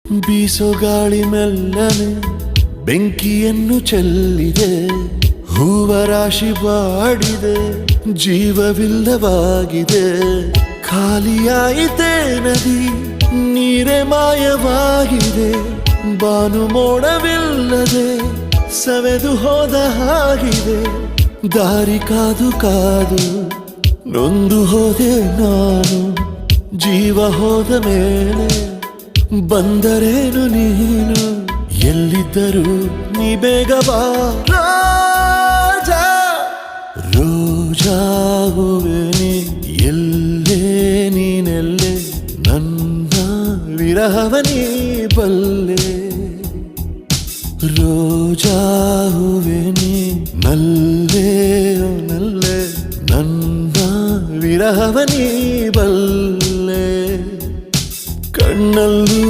ಬೀಸೋ ಗಾಳಿ ಮೆಲ್ಲನೆ ಬೆಂಕಿಯನ್ನು ಚೆಲ್ಲಿದೆ, ಹೂವ ರಾಶಿ ಬಾಡಿದೆ, ಜೀವವಿಲ್ಲವಾಗಿದೆ. ಖಾಲಿಯಾಯಿತೆ ನದಿ, ನೀರೇ ಮಾಯವಾಗಿದೆ. ಬಾನು ಮೋಡವಿಲ್ಲದೆ ಸವೆದು ಹೋದ ಹಾಗಿದೆ. ದಾರಿ ಕಾದು ಕಾದು ನೊಂದು ಹೋದೆ ನಾನು. ಜೀವ ಹೋದ ಮೇಲೆ ಬಂದರೇನು ನೀನು? ಎಲ್ಲಿದ್ದರೂ ನೀ ಬೇಗ ಬಾ ರಾಜಾ. ರೋಜಾ ಹೂವೆ ನೀ ಎಲ್ಲೇ, ನೀನೆಲ್ಲೇ, ನನ್ನ ವಿರಹವ ನೀ ಬಲ್ಲೆ. ರೋಜಾ ಹೂವೆ ನೀ ನಲ್ಲೇ, ನಲ್ಲೇ, ನನ್ನ ವಿರಹವ ನೀ ಬಲ್ಲೆ. ಕಣ್ಣಲ್ಲೂ